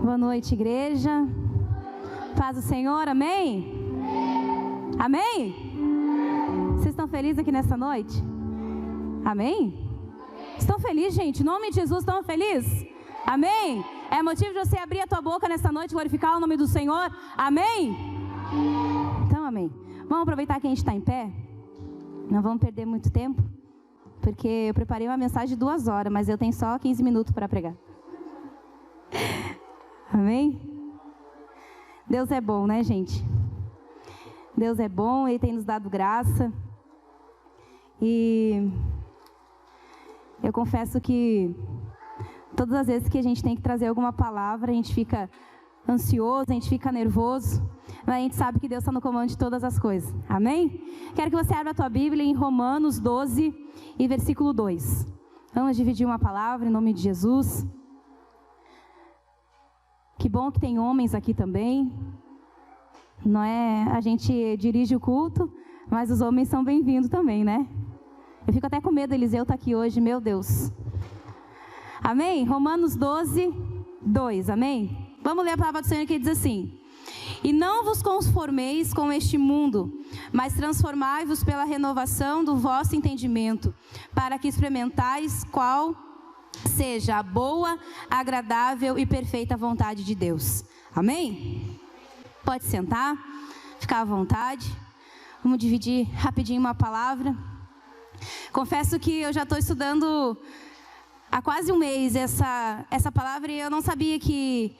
Boa noite, igreja. Paz do Senhor, amém? Amém? Vocês estão felizes aqui nessa noite? Amém? Estão felizes, gente? Em nome de Jesus, estão felizes? Amém? É motivo de você abrir a tua boca nessa noite, glorificar o nome do Senhor? Amém? Então, amém. Vamos aproveitar que a gente está em pé. Não vamos perder muito tempo, porque eu preparei uma mensagem de 2 horas, mas eu tenho só 15 minutos para pregar. Amém? Deus é bom, né, gente? Deus é bom, Ele tem nos dado graça. E eu confesso que todas as vezes que a gente tem que trazer alguma palavra, a gente fica ansioso, a gente fica nervoso, mas a gente sabe que Deus está no comando de todas as coisas. Amém? Quero que você abra a tua Bíblia em Romanos 12 e versículo 2. Vamos dividir uma palavra em nome de Jesus. Que bom que tem homens aqui também. Não é? A gente dirige o culto, mas os homens são bem-vindos também, né? Eu fico até com medo, Eliseu está aqui hoje, meu Deus. Amém? Romanos 12, 2, amém? Vamos ler a palavra do Senhor que diz assim: E não vos conformeis com este mundo, mas transformai-vos pela renovação do vosso entendimento, para que experimentais qual seja a boa, agradável e perfeita vontade de Deus. Amém? Pode sentar, ficar à vontade. Vamos dividir rapidinho uma palavra. Confesso que eu já estou estudando há quase um mês essa palavra e eu não sabia que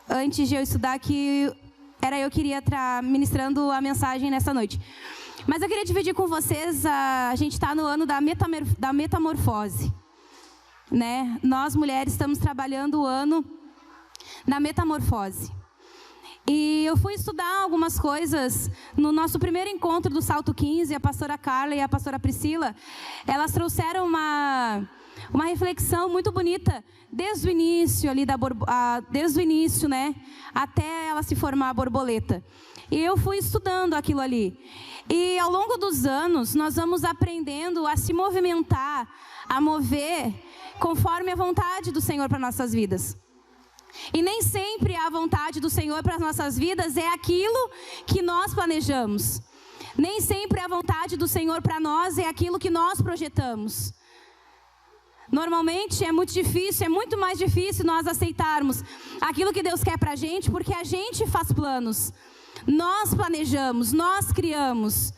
antes de eu estudar que era eu que iria estar ministrando a mensagem nessa noite. Mas eu queria dividir com vocês, a gente está no ano da metamorfose. Né? Nós mulheres estamos trabalhando o ano na metamorfose. E eu fui estudar algumas coisas no nosso primeiro encontro do Salto 15, a pastora Carla e a pastora Priscila, elas trouxeram uma reflexão muito bonita desde o início ali desde o início, né, até ela se formar a borboleta. E eu fui estudando aquilo ali. E ao longo dos anos nós vamos aprendendo a se movimentar, a mover conforme a vontade do Senhor para nossas vidas. E nem sempre a vontade do Senhor para as nossas vidas é aquilo que nós planejamos. Nem sempre a vontade do Senhor para nós é aquilo que nós projetamos. Normalmente é muito difícil, é muito mais difícil nós aceitarmos aquilo que Deus quer para a gente, porque a gente faz planos. Nós planejamos, nós criamos.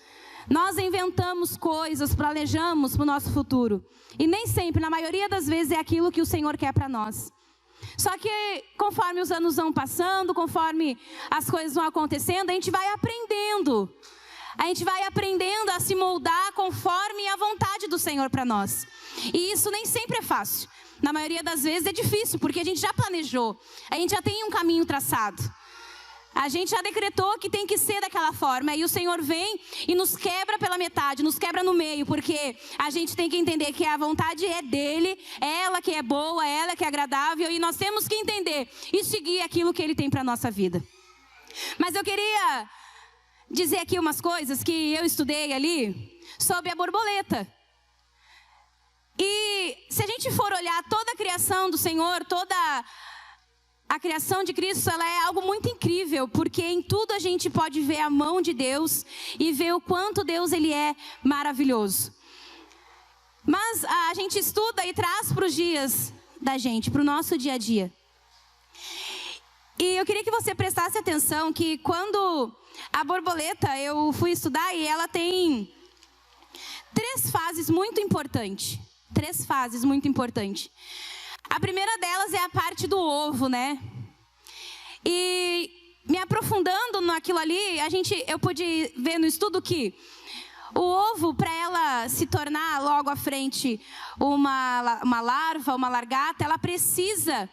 Nós inventamos coisas, planejamos para o nosso futuro. E nem sempre, na maioria das vezes, é aquilo que o Senhor quer para nós. Só que conforme os anos vão passando, conforme as coisas vão acontecendo, a gente vai aprendendo. A gente vai aprendendo a se moldar conforme a vontade do Senhor para nós. E isso nem sempre é fácil. Na maioria das vezes é difícil, porque a gente já planejou. A gente já tem um caminho traçado. A gente já decretou que tem que ser daquela forma. Aí o Senhor vem e nos quebra pela metade, nos quebra no meio. Porque a gente tem que entender que a vontade é dEle, é ela que é boa, é ela que é agradável. E nós temos que entender e seguir aquilo que Ele tem para a nossa vida. Mas eu queria dizer aqui umas coisas que eu estudei ali sobre a borboleta. E se a gente for olhar toda a criação do Senhor, toda a criação de Cristo, ela é algo muito incrível, porque em tudo a gente pode ver a mão de Deus e ver o quanto Deus ele é maravilhoso. Mas a gente estuda e traz para os dias da gente, para o nosso dia a dia. E eu queria que você prestasse atenção que quando a borboleta, eu fui estudar e ela tem 3 fases muito importantes. 3 fases muito importantes. A primeira delas é a parte do ovo, né? E me aprofundando naquilo ali, eu pude ver no estudo que o ovo, para ela se tornar logo à frente uma larva, uma largata, ela precisa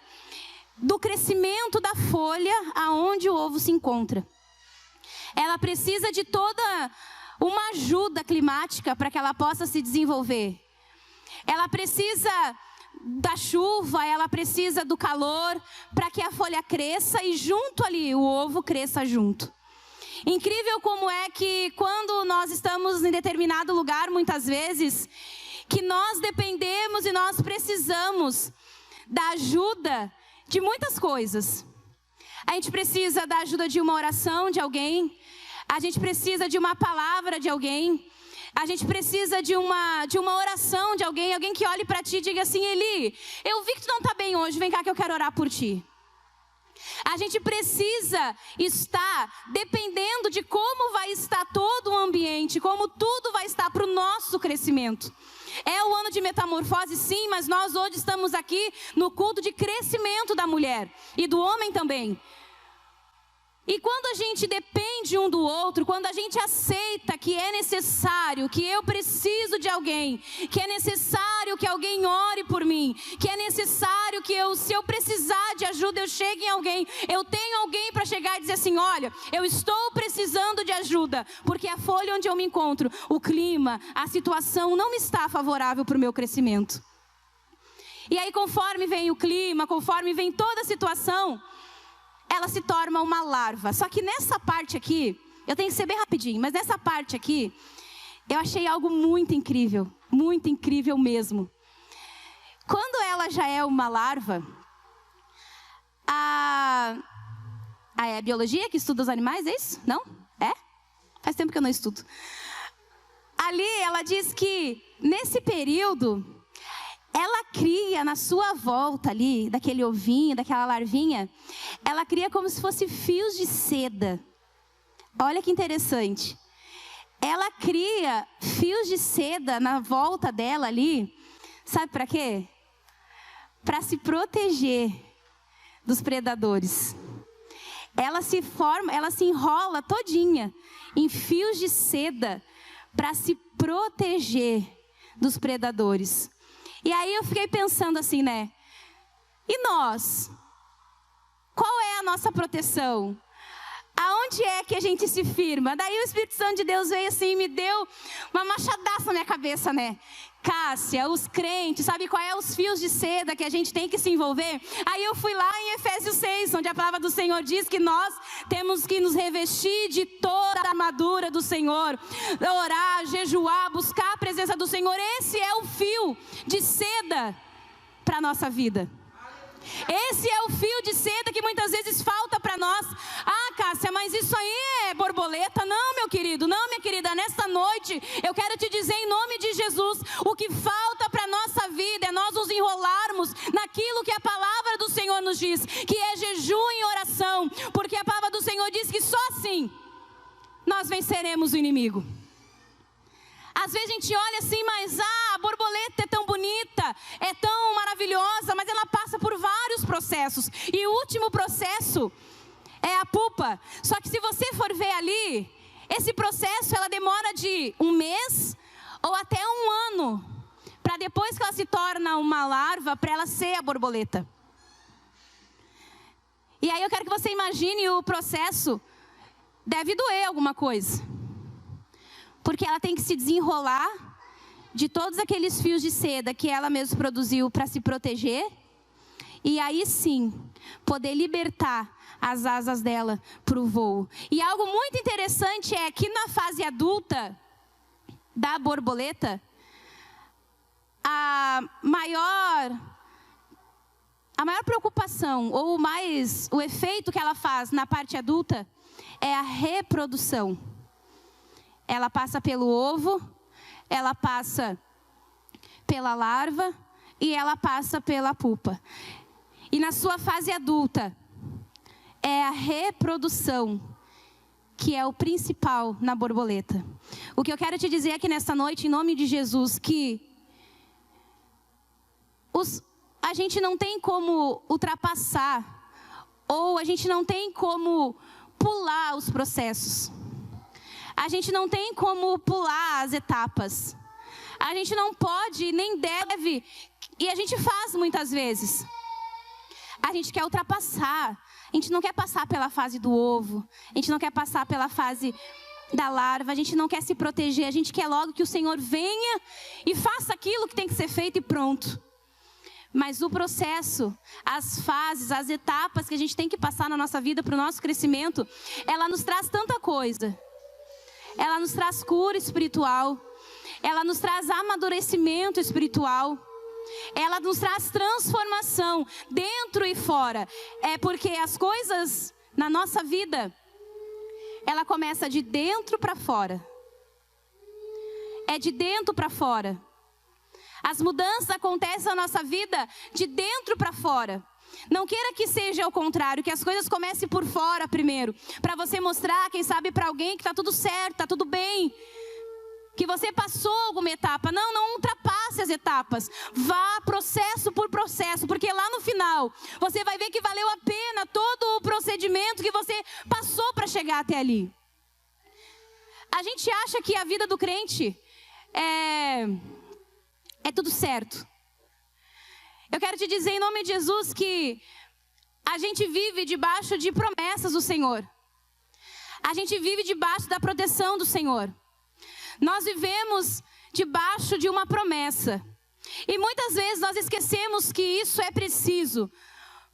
do crescimento da folha aonde o ovo se encontra. Ela precisa de toda uma ajuda climática para que ela possa se desenvolver. Ela precisa da chuva, ela precisa do calor para que a folha cresça e junto ali o ovo cresça junto. Incrível como é que quando nós estamos em determinado lugar, muitas vezes, que nós dependemos e nós precisamos da ajuda de muitas coisas. A gente precisa da ajuda de uma oração de alguém. A gente precisa de uma palavra de alguém. A gente precisa de uma oração de alguém. Alguém que olhe para ti e diga assim: Eli, eu vi que tu não está bem hoje, vem cá que eu quero orar por ti. A gente precisa estar dependendo de como vai estar todo o ambiente, como tudo vai estar para o nosso crescimento. É o ano de metamorfose, sim, mas nós hoje estamos aqui no culto de crescimento da mulher e do homem também. E quando a gente depende um do outro, quando a gente aceita que é necessário, que eu preciso de alguém, que é necessário que alguém ore por mim, que é necessário que se eu precisar de ajuda, eu chegue em alguém, eu tenho alguém para chegar e dizer assim: olha, eu estou precisando de ajuda, porque a folha onde eu me encontro, o clima, a situação não está favorável para o meu crescimento. E aí, conforme vem o clima, conforme vem toda a situação, ela se torna uma larva. Só que nessa parte aqui, eu tenho que ser bem rapidinho, mas nessa parte aqui, eu achei algo muito incrível mesmo. Quando ela já é uma larva, é a biologia que estuda os animais, é isso? Não? É? Faz tempo que eu não estudo. Ali ela diz que nesse período, ela cria na sua volta ali, daquele ovinho, daquela larvinha, ela cria como se fosse fios de seda. Olha que interessante. Ela cria fios de seda na volta dela ali, sabe para quê? Para se proteger dos predadores. Ela se enrola todinha em fios de seda para se proteger dos predadores. E aí eu fiquei pensando assim, né? E nós? Qual é a nossa proteção? Aonde é que a gente se firma? Daí o Espírito Santo de Deus veio assim e me deu uma machadaça na minha cabeça, né? Cássia, os crentes, sabe qual é os fios de seda que a gente tem que se envolver? Aí eu fui lá em Efésios 6, onde a palavra do Senhor diz que nós temos que nos revestir de toda a armadura do Senhor, orar, jejuar, buscar a presença do Senhor. Esse é o fio de seda para a nossa vida. Esse é o fio de seda que muitas vezes falta para nós. Ah, Cássia, mas isso aí é borboleta? Não, meu querido, não, minha querida. Nesta noite, eu quero te dizer em nome de Jesus, o que falta para a nossa vida é nós nos enrolarmos naquilo que a palavra do Senhor nos diz, que é jejum e oração, porque a palavra do Senhor diz que só assim nós venceremos o inimigo. Às vezes a gente olha assim, mas a borboleta é tão bonita, é tão maravilhosa, mas ela passa por vários processos. E o último processo é a pupa. Só que se você for ver ali, esse processo ela demora de 1 mês ou até 1 ano, para depois que ela se torna uma larva, para ela ser a borboleta. E aí eu quero que você imagine o processo, deve doer alguma coisa. Porque ela tem que se desenrolar de todos aqueles fios de seda que ela mesma produziu para se proteger. E aí sim, poder libertar as asas dela para o voo. E algo muito interessante é que na fase adulta da borboleta, a maior preocupação, ou o efeito que ela faz na parte adulta é a reprodução. Ela passa pelo ovo, ela passa pela larva e ela passa pela pupa. E na sua fase adulta, é a reprodução que é o principal na borboleta. O que eu quero te dizer aqui nessa noite, em nome de Jesus, que a gente não tem como ultrapassar, ou a gente não tem como pular os processos. A gente não tem como pular as etapas. A gente não pode, nem deve, e a gente faz muitas vezes. A gente quer ultrapassar. A gente não quer passar pela fase do ovo. A gente não quer passar pela fase da larva. A gente não quer se proteger. A gente quer logo que o Senhor venha e faça aquilo que tem que ser feito e pronto. Mas o processo, as fases, as etapas que a gente tem que passar na nossa vida para o nosso crescimento, ela nos traz tanta coisa. Ela nos traz cura espiritual. Ela nos traz amadurecimento espiritual. Ela nos traz transformação dentro e fora. É porque as coisas na nossa vida, ela começa de dentro para fora. É de dentro para fora. As mudanças acontecem na nossa vida de dentro para fora. Não queira que seja o contrário, que as coisas comecem por fora primeiro, para você mostrar, quem sabe, para alguém que está tudo certo, está tudo bem, que você passou alguma etapa. Não ultrapasse as etapas, vá processo por processo, porque lá no final, você vai ver que valeu a pena todo o procedimento que você passou para chegar até ali. A gente acha que a vida do crente é tudo certo. Eu quero te dizer em nome de Jesus que a gente vive debaixo de promessas do Senhor. A gente vive debaixo da proteção do Senhor. Nós vivemos debaixo de uma promessa. E muitas vezes nós esquecemos que isso é preciso.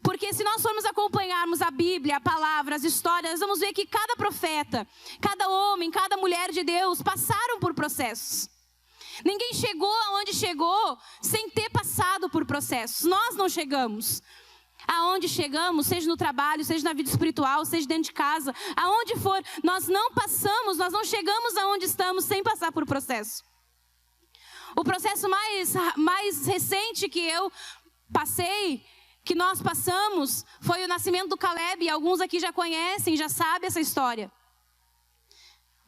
Porque se nós formos acompanharmos a Bíblia, a palavra, as histórias, nós vamos ver que cada profeta, cada homem, cada mulher de Deus passaram por processos. Ninguém chegou aonde chegou sem ter passado por processos. Nós não chegamos. Aonde chegamos, seja no trabalho, seja na vida espiritual, seja dentro de casa, aonde for, nós não passamos, nós não chegamos aonde estamos sem passar por processo. O processo mais recente que eu passei, que nós passamos, foi o nascimento do Caleb. Alguns aqui já conhecem, já sabem essa história.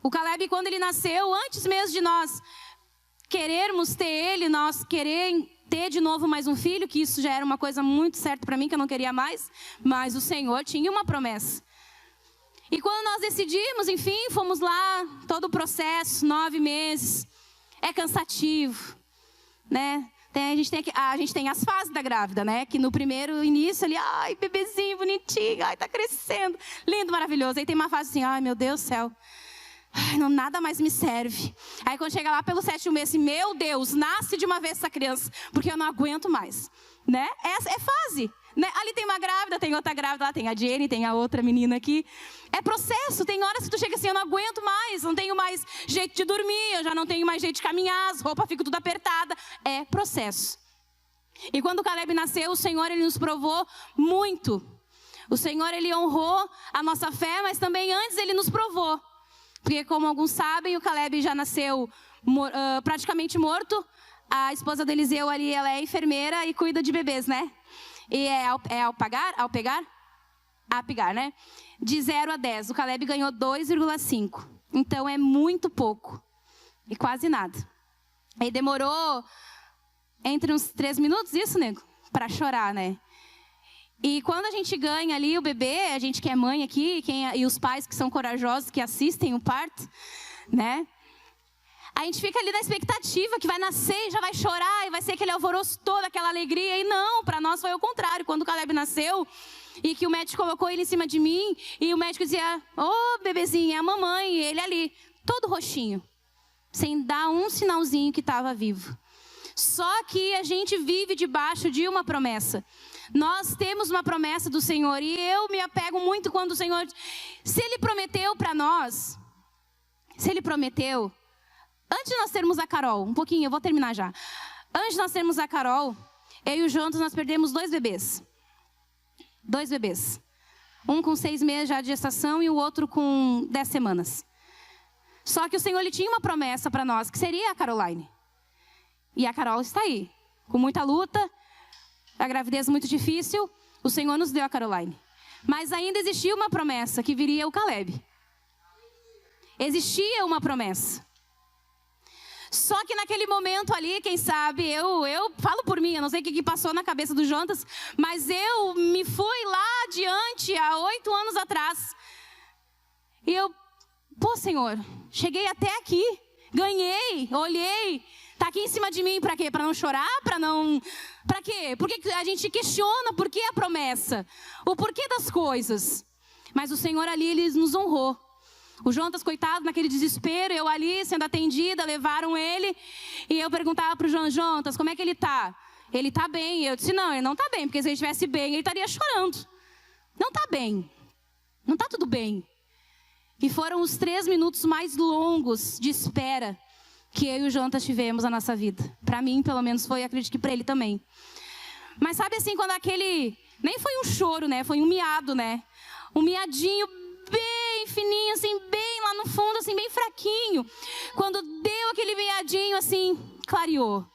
O Caleb, quando ele nasceu, antes mesmo de nós querermos ter ele, nós querer ter de novo mais um filho, que isso já era uma coisa muito certa para mim, que eu não queria mais, mas o Senhor tinha uma promessa. E quando nós decidimos, enfim, fomos lá, todo o processo, 9 meses, é cansativo, né? A gente tem as fases da grávida, né? Que no primeiro início ali, ai, bebezinho, bonitinho, ai, tá crescendo, lindo, maravilhoso. Aí tem uma fase assim, ai, meu Deus do céu. Ai, não, nada mais me serve. Aí quando chega lá pelo 7º mês, assim, meu Deus, nasce de uma vez essa criança, porque eu não aguento mais, né? Essa é fase, né? Ali tem uma grávida, tem outra grávida, lá tem a Jenny, tem a outra menina aqui. É processo, tem horas que tu chega assim, eu não aguento mais, não tenho mais jeito de dormir, eu já não tenho mais jeito de caminhar, as roupas ficam tudo apertada. É processo. E quando o Caleb nasceu, o Senhor, Ele nos provou muito. O Senhor, Ele honrou a nossa fé, mas também antes Ele nos provou. Porque, como alguns sabem, o Caleb já nasceu praticamente morto. A esposa do Eliseu ali, ela é enfermeira e cuida de bebês, né? E Apigar, né? De 0 a 10. O Caleb ganhou 2,5. Então, é muito pouco. E quase nada. Aí demorou entre uns 3 minutos, isso, nego? Para chorar, né? E quando a gente ganha ali o bebê, a gente que é mãe aqui, e os pais que são corajosos, que assistem o parto, né? A gente fica ali na expectativa que vai nascer e já vai chorar, e vai ser aquele alvoroço todo, aquela alegria. E não, para nós foi o contrário. Quando o Caleb nasceu, e que o médico colocou ele em cima de mim, e o médico dizia, ô bebezinho, é a mamãe, e ele ali, todo roxinho, sem dar um sinalzinho que estava vivo. Só que a gente vive debaixo de uma promessa. Nós temos uma promessa do Senhor, e eu me apego muito quando o Senhor, se Ele prometeu para nós, se Ele prometeu, antes de nós termos a Carol, um pouquinho, eu vou terminar já. Antes de nós termos a Carol, eu e o Jonas, nós perdemos 2 bebês. 2 bebês. Um com 6 meses já de gestação e o outro com 10 semanas. Só que o Senhor, Ele tinha uma promessa para nós, que seria a Caroline. E a Carol está aí, com muita luta, a gravidez muito difícil, o Senhor nos deu a Caroline. Mas ainda existia uma promessa, que viria o Caleb. Existia uma promessa. Só que naquele momento ali, quem sabe, eu falo por mim, eu não sei o que passou na cabeça do Jonas, mas eu me fui lá adiante, há 8 anos atrás. E eu, pô, Senhor, cheguei até aqui, ganhei, olhei, tá aqui em cima de mim para quê? Para não chorar? Para quê? Porque a gente questiona por que a promessa, o porquê das coisas. Mas o Senhor ali, Ele nos honrou. O Jonas, coitado, naquele desespero, eu ali sendo atendida, levaram ele. E eu perguntava para o Jonas, como é que ele está? Ele está bem. Eu disse, não, ele não está bem, porque se ele estivesse bem, ele estaria chorando. Não está bem. Não está tudo bem. E foram os 3 minutos mais longos de espera que eu e o Jonas tivemos na nossa vida. Para mim, pelo menos, foi, acredito que para ele também. Mas sabe assim, quando aquele... Nem foi um choro, né? Foi um miado, né? Um miadinho bem fininho, assim, bem lá no fundo, assim, bem fraquinho. Quando deu aquele miadinho, assim, clareou.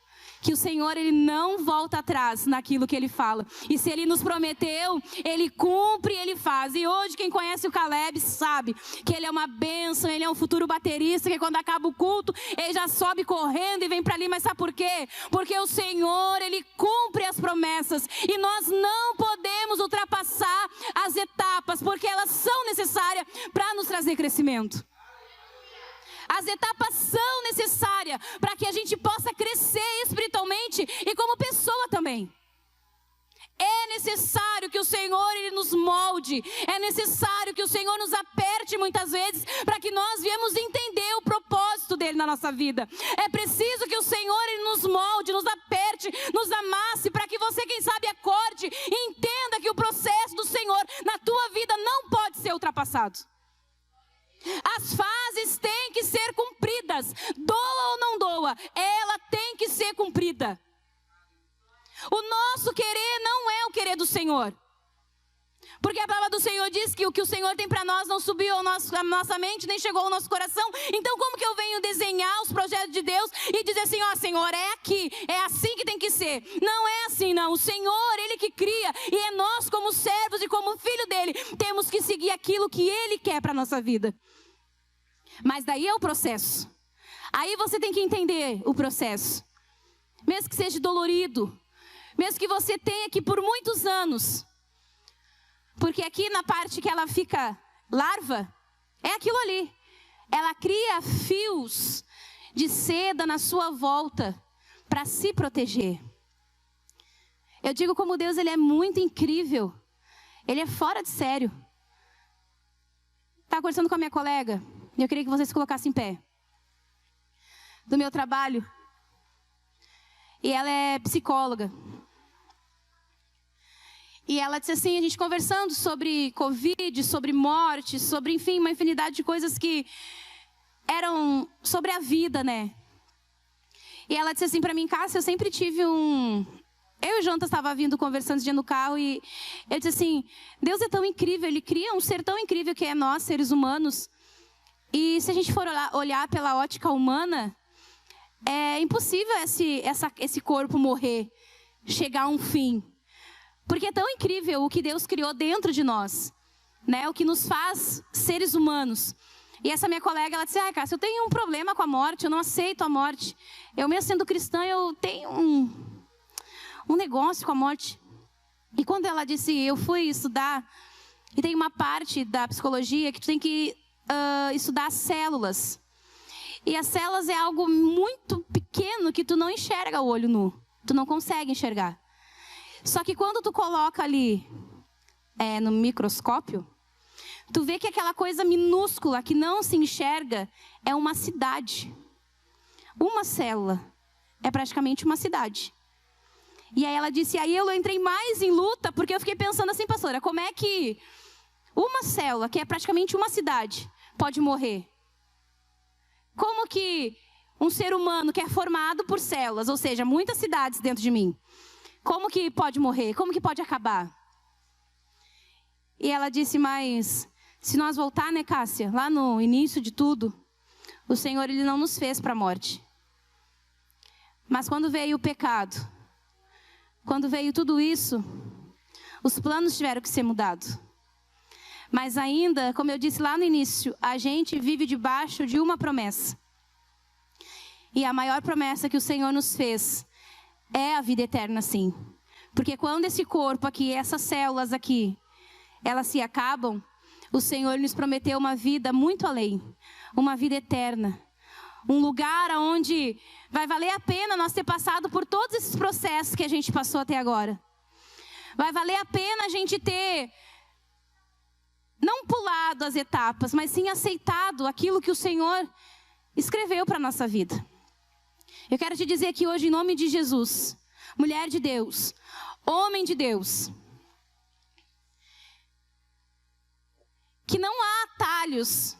Que o Senhor, Ele não volta atrás naquilo que Ele fala. E se Ele nos prometeu, Ele cumpre, Ele faz. E hoje quem conhece o Caleb sabe que ele é uma bênção, ele é um futuro baterista, que quando acaba o culto, ele já sobe correndo e vem para ali. Mas sabe por quê? Porque o Senhor, Ele cumpre as promessas. E nós não podemos ultrapassar as etapas, porque elas são necessárias para nos trazer crescimento. As etapas são necessárias para que a gente possa crescer espiritualmente e como pessoa também. É necessário que o Senhor, Ele nos molde. É necessário que o Senhor nos aperte muitas vezes para que nós viemos entender o propósito dEle na nossa vida. É preciso que o Senhor, Ele nos molde, nos aperte, nos amasse, para que você, quem sabe, acorde e entenda que o processo do Senhor na tua vida não pode ser ultrapassado. As fases têm que ser cumpridas, doa ou não doa, ela tem que ser cumprida. O nosso querer não é o querer do Senhor, porque a palavra do Senhor diz que o que o Senhor tem para nós não subiu à nossa mente, nem chegou ao nosso coração. Então como que eu venho desenhar os projetos de Deus e dizer assim, ó Senhor, é aqui, é assim que tem que ser? Não é assim não, o Senhor, Ele que cria, e é nós como servos e como filho dEle, temos que seguir aquilo que Ele quer para a nossa vida. Mas daí é o processo. Aí você tem que entender o processo. Mesmo que seja dolorido, mesmo que você tenha que por muitos anos, porque aqui na parte que ela fica larva, é aquilo ali. Ela cria fios de seda na sua volta para se proteger. Eu digo como Deus, Ele é muito incrível. Ele é fora de sério. Estava conversando com a minha colega, e eu queria que vocês se colocassem em pé. Do meu trabalho. E ela é psicóloga. E ela disse assim, a gente conversando sobre Covid, sobre morte, sobre, enfim, uma infinidade de coisas que eram sobre a vida, né? E ela disse assim para mim, Cássia, eu sempre tive um... Eu e o Jontas estava vindo conversando esse dia no carro e eu disse assim, Deus é tão incrível, Ele cria um ser tão incrível que é nós, seres humanos. E se a gente for olhar pela ótica humana, é impossível esse corpo morrer, chegar a um fim. Porque é tão incrível o que Deus criou dentro de nós, né? O que nos faz seres humanos. E essa minha colega, ela disse, Cássia, eu tenho um problema com a morte, eu não aceito a morte. Eu mesmo sendo cristã, eu tenho um negócio com a morte. E quando ela disse, eu fui estudar, e tem uma parte da psicologia que tu tem que estudar as células. E as células é algo muito pequeno que tu não enxerga o olho nu. Tu não consegue enxergar. Só que quando tu coloca ali no microscópio, tu vê que aquela coisa minúscula que não se enxerga é uma cidade. Uma célula é praticamente uma cidade. E aí ela disse, aí eu entrei mais em luta, porque eu fiquei pensando assim, pastora, como é que uma célula, que é praticamente uma cidade, pode morrer? Como que um ser humano que é formado por células, ou seja, muitas cidades dentro de mim, como que pode morrer? Como que pode acabar? E ela disse, mas se nós voltar, né, Cássia, lá no início de tudo, o Senhor, Ele não nos fez para a morte. Mas quando veio o pecado, quando veio tudo isso, os planos tiveram que ser mudados. Mas ainda, como eu disse lá no início, a gente vive debaixo de uma promessa. E a maior promessa que o Senhor nos fez é a vida eterna, sim. Porque quando esse corpo aqui, essas células aqui, elas se acabam, o Senhor nos prometeu uma vida muito além. Uma vida eterna. Um lugar onde vai valer a pena nós ter passado por todos esses processos que a gente passou até agora. Vai valer a pena a gente ter, não pulado as etapas, mas sim aceitado aquilo que o Senhor escreveu para a nossa vida. Eu quero te dizer aqui hoje, em nome de Jesus, mulher de Deus, homem de Deus, que não há atalhos.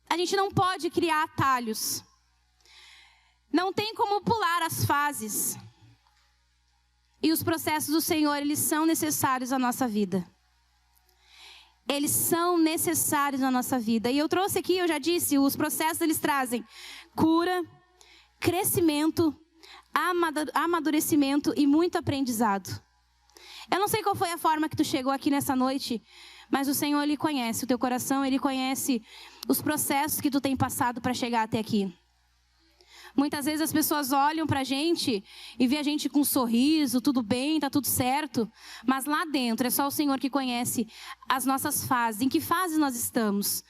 A gente não pode criar atalhos. Não tem como pular as fases. E os processos do Senhor, eles são necessários à nossa vida. eles são necessários na nossa vida. E eu trouxe aqui, eu já disse, os processos eles trazem cura, crescimento, amadurecimento e muito aprendizado. Eu não sei qual foi a forma que tu chegou aqui nessa noite, mas o Senhor, Ele conhece o teu coração, Ele conhece os processos que tu tem passado para chegar até aqui. Muitas vezes as pessoas olham pra gente e vê a gente com um sorriso, tudo bem, tá tudo certo. Mas lá dentro é só o Senhor que conhece as nossas fases, em que fase nós estamos.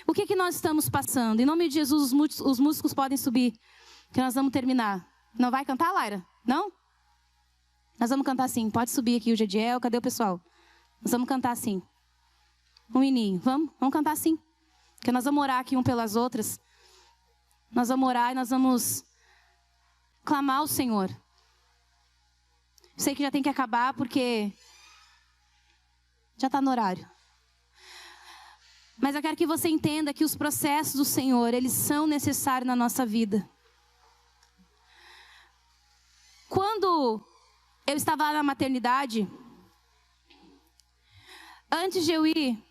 O que nós estamos passando? Em nome de Jesus, os músicos podem subir, que nós vamos terminar. Não vai cantar, Laira? Não? Nós vamos cantar assim, pode subir aqui o Gediel, cadê o pessoal? Nós vamos cantar assim. Um hininho, vamos cantar assim. Porque nós vamos orar aqui um pelas outras. Nós vamos orar e nós vamos clamar ao Senhor. Sei que já tem que acabar porque já está no horário. Mas eu quero que você entenda que os processos do Senhor, eles são necessários na nossa vida. Quando eu estava lá na maternidade, antes de eu ir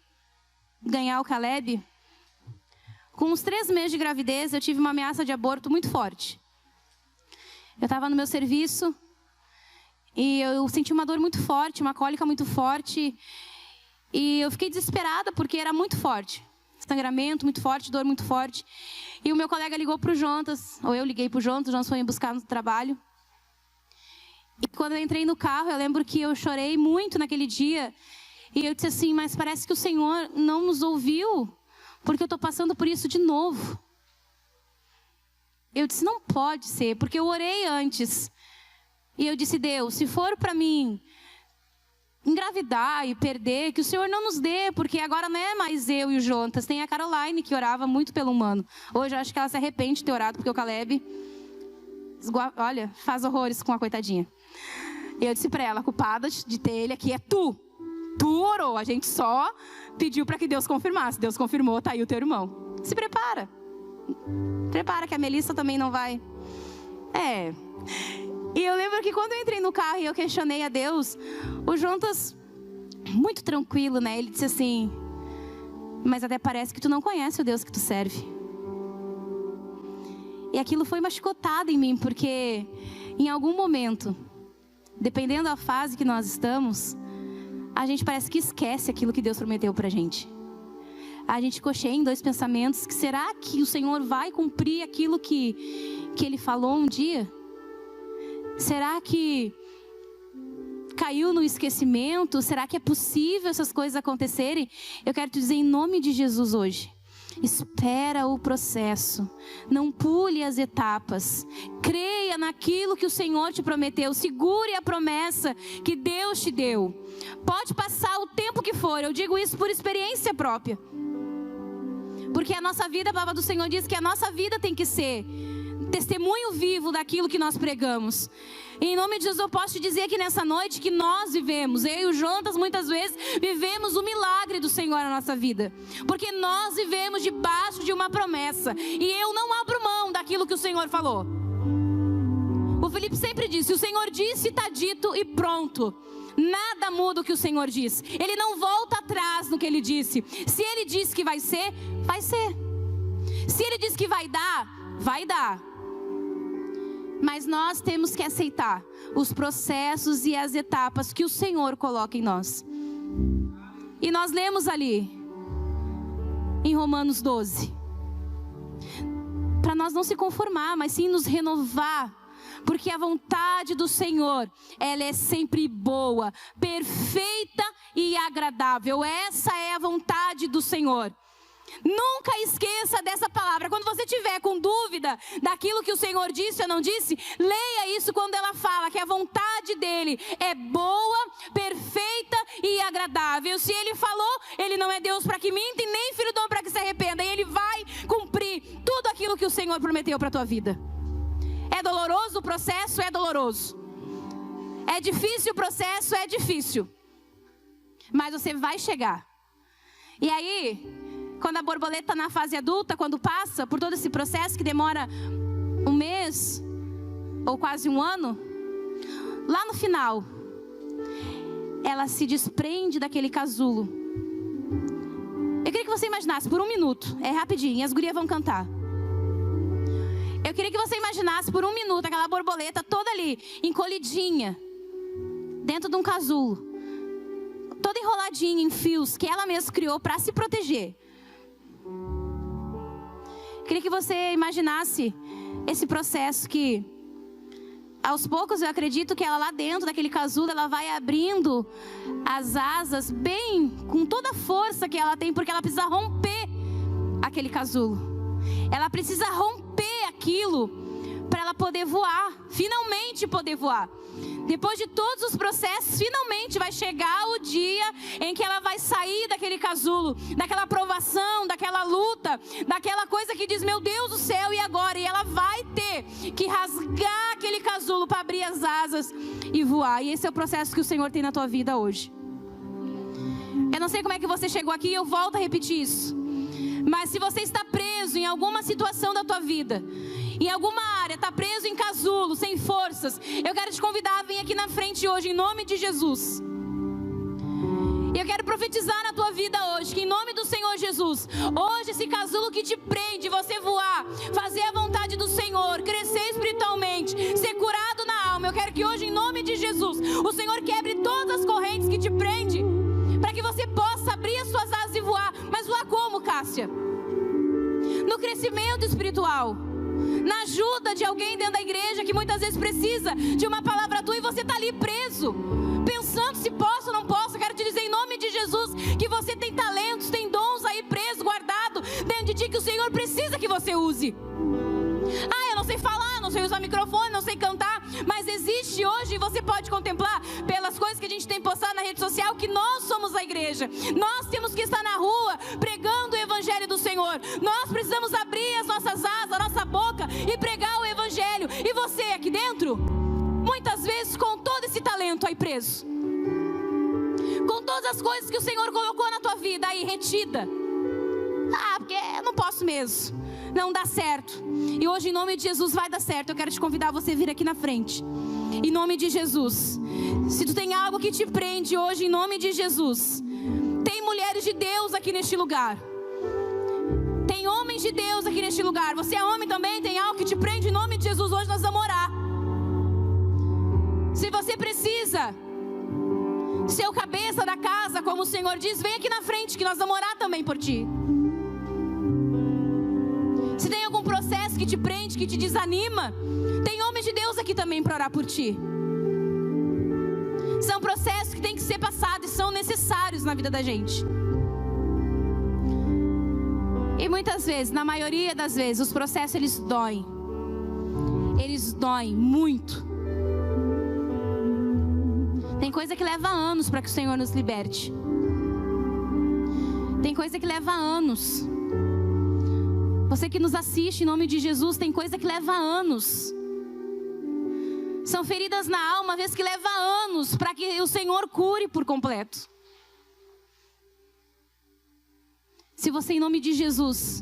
ganhar o Caleb, com uns 3 meses de gravidez, eu tive uma ameaça de aborto muito forte. Eu estava no meu serviço e eu senti uma dor muito forte, uma cólica muito forte. E eu fiquei desesperada porque era muito forte. Sangramento muito forte, dor muito forte. E o meu colega ligou para o Jontas, ou eu liguei para o Jontas foi me buscar no trabalho. E quando eu entrei no carro, eu lembro que eu chorei muito naquele dia. E eu disse assim, mas parece que o Senhor não nos ouviu. Porque eu estou passando por isso de novo. Eu disse, não pode ser, porque eu orei antes. E eu disse, Deus, se for para mim engravidar e perder, que o Senhor não nos dê, porque agora não é mais eu e o Jontas. Tem a Caroline, que orava muito pelo humano. Hoje eu acho que ela se arrepende de ter orado, porque o Caleb, olha, faz horrores com a coitadinha. E eu disse para ela, a culpada de ter ele aqui é tu. Tu orou, a gente só pediu para que Deus confirmasse. Deus confirmou, tá aí o teu irmão. Se prepara. Prepara que a Melissa também não vai. E eu lembro que quando eu entrei no carro e eu questionei a Deus, o Jontas, muito tranquilo, né? Ele disse assim, mas até parece que tu não conhece o Deus que tu serve. E aquilo foi uma chicotada em mim, porque em algum momento, dependendo da fase que nós estamos, a gente parece que esquece aquilo que Deus prometeu pra gente. A gente cocheia em 2 pensamentos, que será que o Senhor vai cumprir aquilo que Ele falou um dia? Será que caiu no esquecimento? Será que é possível essas coisas acontecerem? Eu quero te dizer em nome de Jesus hoje, espera o processo, não pule as etapas, creia naquilo que o Senhor te prometeu, segure a promessa que Deus te deu. Pode passar o tempo que for, eu digo isso por experiência própria, porque a nossa vida, a palavra do Senhor diz que a nossa vida tem que ser testemunho vivo daquilo que nós pregamos. E em nome de Jesus eu posso te dizer que nessa noite que nós vivemos, eu e o Jontas muitas vezes vivemos o milagre do Senhor na nossa vida, porque nós vivemos debaixo de uma promessa, e eu não abro mão daquilo que o Senhor falou. O Felipe sempre disse, o Senhor disse, está dito e pronto. Nada muda o que o Senhor diz. Ele não volta atrás no que Ele disse. Se Ele disse que vai ser, vai ser. Se Ele disse que vai dar, vai dar. Mas nós temos que aceitar os processos e as etapas que o Senhor coloca em nós. E nós lemos ali, em Romanos 12, para nós não se conformar, mas sim nos renovar. Porque a vontade do Senhor, ela é sempre boa, perfeita e agradável. Essa é a vontade do Senhor. Nunca esqueça dessa palavra. Quando você tiver com dúvida daquilo que o Senhor disse ou não disse, leia isso quando ela fala que a vontade dele é boa, perfeita e agradável. Se ele falou, ele não é Deus para que minta e nem filho do homem para que se arrependa. E ele vai cumprir tudo aquilo que o Senhor prometeu para a tua vida. É doloroso o processo? É doloroso. É difícil o processo? É difícil. Mas você vai chegar. E aí, quando a borboleta está na fase adulta, quando passa por todo esse processo que demora 1 mês ou quase 1 ano, lá no final, ela se desprende daquele casulo que você imaginasse por 1 minuto, é rapidinho, as gurias vão cantar. Eu queria que você imaginasse por 1 minuto aquela borboleta toda ali, encolhidinha, dentro de um casulo, toda enroladinha em fios que ela mesma criou para se proteger. Eu queria que você imaginasse esse processo que, aos poucos, eu acredito que ela lá dentro daquele casulo, ela vai abrindo as asas bem, com toda a força que ela tem, porque ela precisa romper aquele casulo. Ela precisa romper aquilo para ela poder voar, finalmente poder voar. Depois de todos os processos, finalmente vai chegar o dia em que ela vai sair daquele casulo, daquela provação, daquela luta, daquela coisa que diz, meu Deus do céu, e agora? E ela vai ter que rasgar aquele casulo para abrir as asas e voar. E esse é o processo que o Senhor tem na tua vida hoje. Eu não sei como é que você chegou aqui, eu volto a repetir isso. Mas se você está preso em alguma situação da tua vida, em alguma área, está preso em casulo, sem forças, eu quero te convidar a vir aqui na frente hoje, em nome de Jesus. E eu quero profetizar na tua vida hoje, que em nome do Senhor Jesus, hoje esse casulo que te prende, você voar, fazer a vontade do Senhor, crescer espiritualmente, ser curado na alma, eu quero que hoje, em nome de Jesus, o Senhor quebre todas as correntes que te prende, para que você possa abrir as suas asas e voar. Mas voar como, Cássia? No crescimento espiritual, na ajuda de alguém dentro da igreja que muitas vezes precisa de uma palavra tua e você está ali preso, pensando se posso ou não posso. Eu quero te dizer em nome de Jesus que você tem talentos, tem dons aí preso, guardado dentro de ti, que o Senhor precisa que você use. Eu não sei falar, não sei usar microfone, não sei cantar, mas existe hoje, e você pode contemplar pelas coisas que a gente tem postado na rede social, que nós somos a igreja. Nós temos que estar na rua pregando o evangelho do Senhor. Nós precisamos abrir as nossas asas, a nossa boca e pregar o evangelho. E você aqui dentro, muitas vezes com todo esse talento aí preso, com todas as coisas que o Senhor colocou na tua vida aí retida, porque eu não posso mesmo, não dá certo. E hoje, em nome de Jesus, vai dar certo. Eu quero te convidar a você vir aqui na frente, em nome de Jesus. Se tu tem algo que te prende hoje, em nome de Jesus, tem mulheres de Deus aqui neste lugar, tem homens de Deus aqui neste lugar. Você é homem também, tem algo que te prende, em nome de Jesus, hoje nós vamos orar. Se você precisa ser o cabeça da casa, como o Senhor diz, vem aqui na frente que nós vamos orar também por ti. Se tem algum processo que te prende, que te desanima, tem homens de Deus aqui também para orar por ti. São processos que têm que ser passados e são necessários na vida da gente. E muitas vezes, na maioria das vezes, os processos eles doem. Eles doem muito. Tem coisa que leva anos para que o Senhor nos liberte. Tem coisa que leva anos. Você que nos assiste, em nome de Jesus, tem coisa que leva anos. São feridas na alma, às vezes que leva anos para que o Senhor cure por completo. Se você, em nome de Jesus,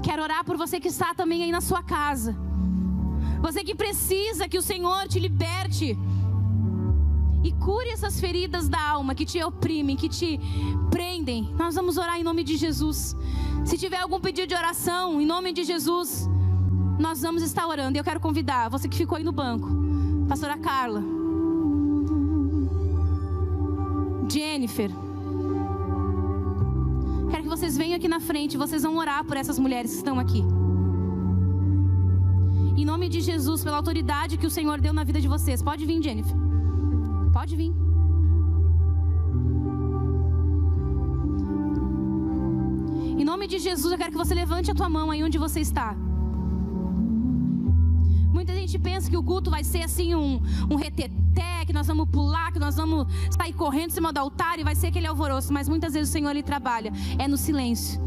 quer orar por você que está também aí na sua casa, você que precisa que o Senhor te liberte e cure essas feridas da alma que te oprimem, que te prendem, nós vamos orar em nome de Jesus. Se tiver algum pedido de oração, em nome de Jesus, nós vamos estar orando. E eu quero convidar você que ficou aí no banco, pastora Carla, Jennifer, quero que vocês venham aqui na frente. Vocês vão orar por essas mulheres que estão aqui, em nome de Jesus, pela autoridade que o Senhor deu na vida de vocês. Pode vir, Jennifer, pode vir. Em nome de Jesus, eu quero que você levante a tua mão aí onde você está. Muita gente pensa que o culto vai ser assim um reteté, que nós vamos pular, que nós vamos sair correndo em cima do altar e vai ser aquele alvoroço. Mas muitas vezes o Senhor, Ele trabalha, é no silêncio.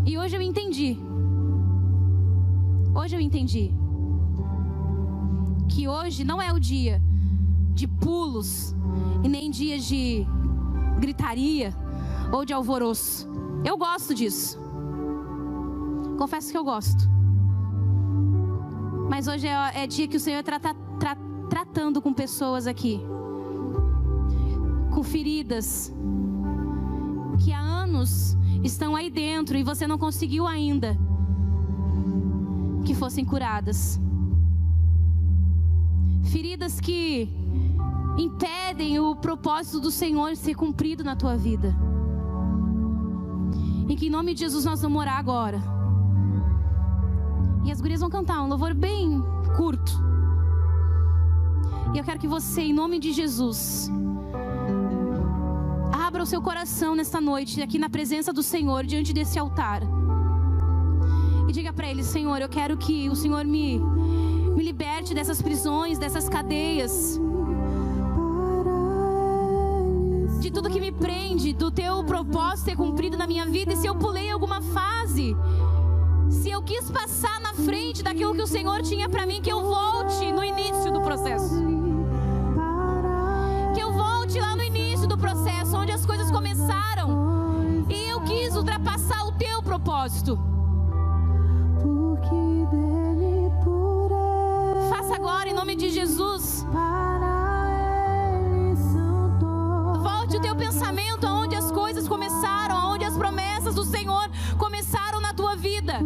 E hoje eu entendi. Hoje eu entendi que hoje não é o dia de pulos e nem dias de gritaria ou de alvoroço. Eu gosto disso. Confesso que eu gosto. Mas hoje é dia que o Senhor está tratando com pessoas aqui, com feridas que há anos anos estão aí dentro e você não conseguiu ainda que fossem curadas. Feridas que impedem o propósito do Senhor ser cumprido na tua vida. E que em nome de Jesus nós vamos orar agora. E as gurias vão cantar um louvor bem curto. E eu quero que você, em nome de Jesus, abra o seu coração nesta noite, aqui na presença do Senhor, diante desse altar. E diga para Ele: Senhor, eu quero que o Senhor me liberte dessas prisões, dessas cadeias, de tudo que me prende, do teu propósito ser cumprido na minha vida. E se eu pulei alguma fase, se eu quis passar na frente daquilo que o Senhor tinha para mim, que eu volte no início do processo. Que eu volte lá no início do processo, onde as coisas começaram e eu quis ultrapassar o teu propósito. Faça agora em nome de Jesus. Volte o teu pensamento aonde as coisas começaram, aonde as promessas do Senhor começaram na tua vida.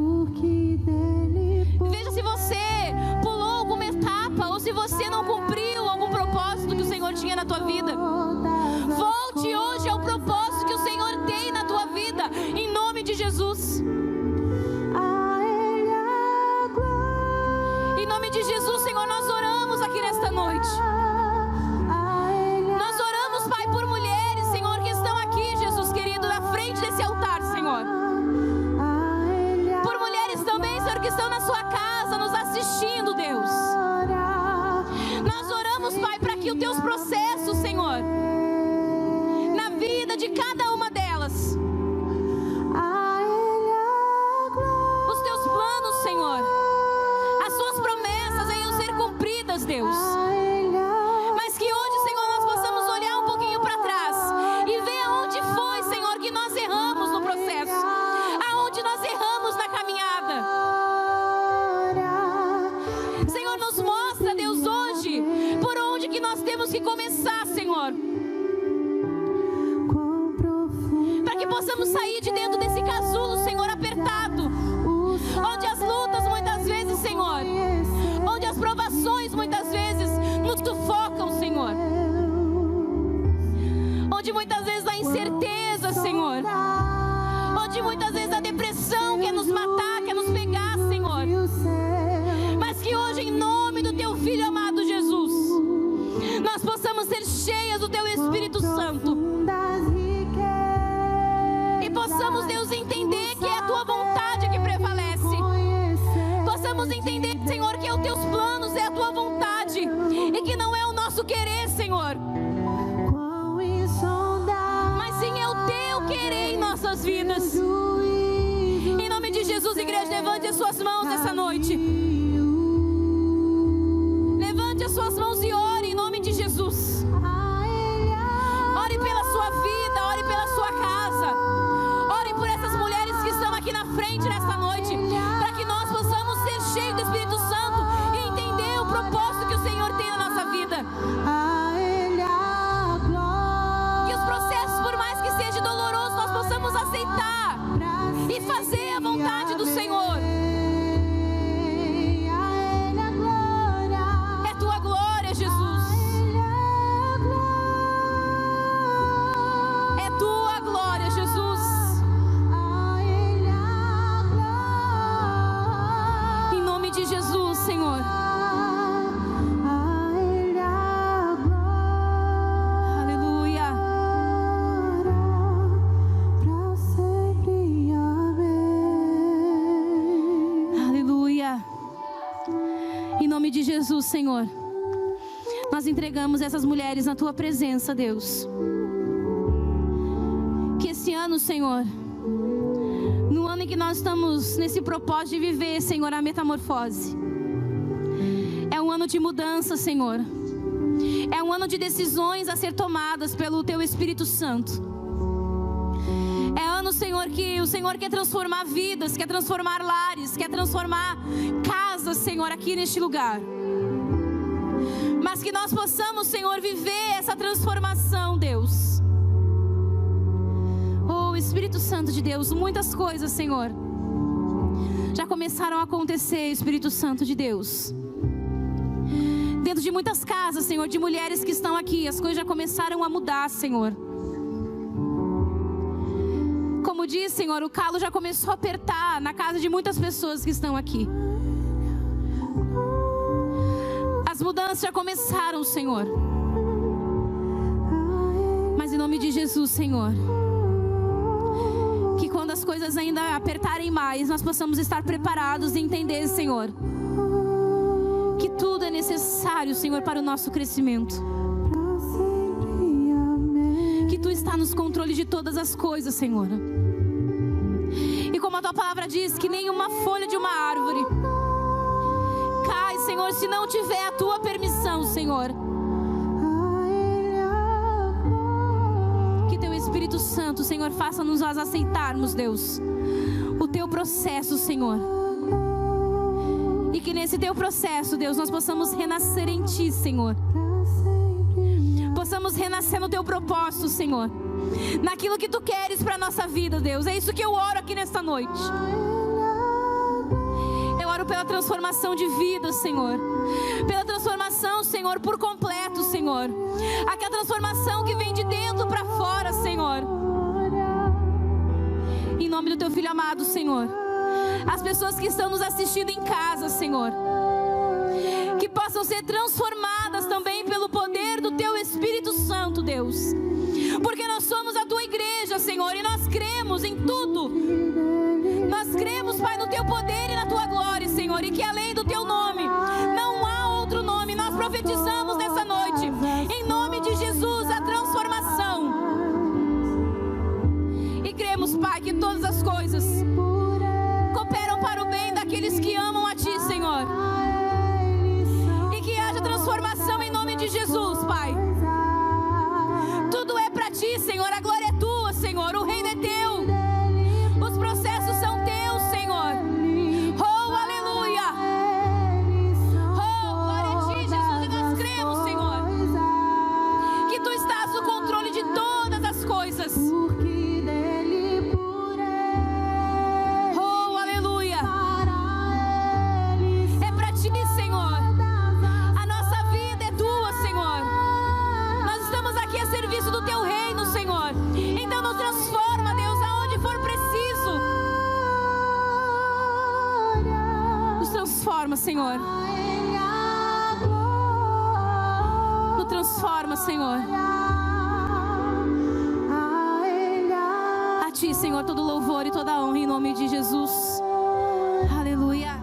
Veja se você pulou alguma etapa ou se você não cumpriu algum propósito que o Senhor tinha na tua vida. Volte hoje ao propósito que o Senhor tem na tua vida, em nome de Jesus. Em nome de Jesus, Senhor, nós oramos aqui nesta noite. Nós oramos, Pai, por mulheres, Senhor, que estão aqui, Jesus querido, na frente desse altar, Senhor. Por mulheres também, Senhor, que estão na sua casa, nos assistindo, Deus. Nós oramos, Pai, para que os teus processos, Senhor, na vida de cada uma delas, os teus planos, Senhor, as suas promessas venham ser cumpridas, Deus. Mas que hoje, Senhor, nós possamos olhar um pouquinho para trás e ver aonde foi, Senhor, que nós erramos no processo, aonde nós erramos na caminhada. Senhor, nos mostra, Deus, hoje, por onde que nós temos que começar, Senhor, para que possamos sair de dentro desse casulo, Senhor, apertado, onde as lutas muitas vezes, Senhor, onde as provações muitas vezes nos sufocam, Senhor, onde muitas vezes a incerteza, Senhor, onde muitas vezes a depressão quer nos matar, quer nos pegar, Senhor. Mas que hoje, em nome do teu Filho amado Jesus, nós possamos ser cheias do teu Espírito Santo e possamos, Deus, entender que é a tua vontade que prevalece. Possamos entender, Senhor, que é os teus planos, é a tua vontade e que não é o nosso querer, Senhor, mas sim é o teu querer em nossas vidas. Em nome de Jesus, igreja, levante as suas mãos essa noite. Levante as suas mãos e ore em nome de Jesus. Ore pela sua vida, ore pela sua casa. Ore por essas mulheres que estão aqui na frente nesta noite, para que nós possamos ser cheios do Espírito Santo e entender o propósito que o Senhor tem na nossa vida. Que os processos, por mais que seja doloroso, nós possamos aceitar e fazer a vontade do Senhor. É tua glória, Jesus. É tua glória, Jesus. Em nome de Jesus, Senhor. Aleluia. Aleluia. Em nome de Jesus, Senhor, nós entregamos essas mulheres na tua presença, Deus. Que esse ano, Senhor, no ano em que nós estamos nesse propósito de viver, Senhor, a metamorfose, é um ano de mudança, Senhor. É um ano de decisões a ser tomadas pelo teu Espírito Santo. É ano, Senhor, que o Senhor quer transformar vidas, quer transformar lares, quer transformar casas, Senhor, aqui neste lugar. Mas que nós possamos, Senhor, viver essa transformação, Deus. Oh, Espírito Santo de Deus, muitas coisas, Senhor, já começaram a acontecer, Espírito Santo de Deus. Dentro de muitas casas, Senhor, de mulheres que estão aqui, as coisas já começaram a mudar, Senhor. Como diz, Senhor, o calo já começou a apertar na casa de muitas pessoas que estão aqui. As mudanças já começaram, Senhor. Mas em nome de Jesus, Senhor, que quando as coisas ainda apertarem mais, nós possamos estar preparados e entender, Senhor, que tudo é necessário, Senhor, para o nosso crescimento. Que Tu está nos controles de todas as coisas, Senhor. E como a Tua palavra diz, que nenhuma folha de uma árvore cai, Senhor, se não tiver a Tua permissão, Senhor. Que Teu Espírito Santo, Senhor, faça-nos nós aceitarmos, Deus, o Teu processo, Senhor. E que nesse Teu processo, Deus, nós possamos renascer em Ti, Senhor. Possamos renascer no Teu propósito, Senhor. Naquilo que Tu queres para a nossa vida, Deus. É isso que eu oro aqui nesta noite. Eu oro pela transformação de vida, Senhor. Pela transformação, Senhor, por completo, Senhor. Aquela transformação que vem de dentro para fora, Senhor. Em nome do Teu Filho amado, Senhor. As pessoas que estão nos assistindo em casa, Senhor, que possam ser transformadas também pelo poder do Teu Espírito Santo, Deus. Porque nós somos a Tua igreja, Senhor, e nós cremos em tudo. Nós cremos, Pai, no Teu poder e na Tua glória, Senhor, e que além do Teu nome não há outro nome. Nós profetizamos nessa noite, em nome de Jesus, a transformação. E cremos, Pai, que todas as coisas cooperam para o bem daqueles que amam a Ti, Senhor. E que haja transformação em nome de Jesus, Pai. Tudo é para Ti, Senhor, a glória é Tua, Senhor, o reino é Teu. Os processos são Teus, Senhor. Oh, aleluia. Oh, glória a Ti, Jesus, e nós cremos, Senhor, que Tu estás no controle de todas as coisas. Oh, aleluia. É para Ti, Senhor. A nossa vida é Tua, Senhor. Nós estamos aqui a serviço do Teu reino, Senhor. Então nos transforma, Deus, aonde for preciso. Nos transforma, Senhor. Nos transforma, Senhor. A Ti, Senhor, todo louvor e toda honra em nome de Jesus. Aleluia.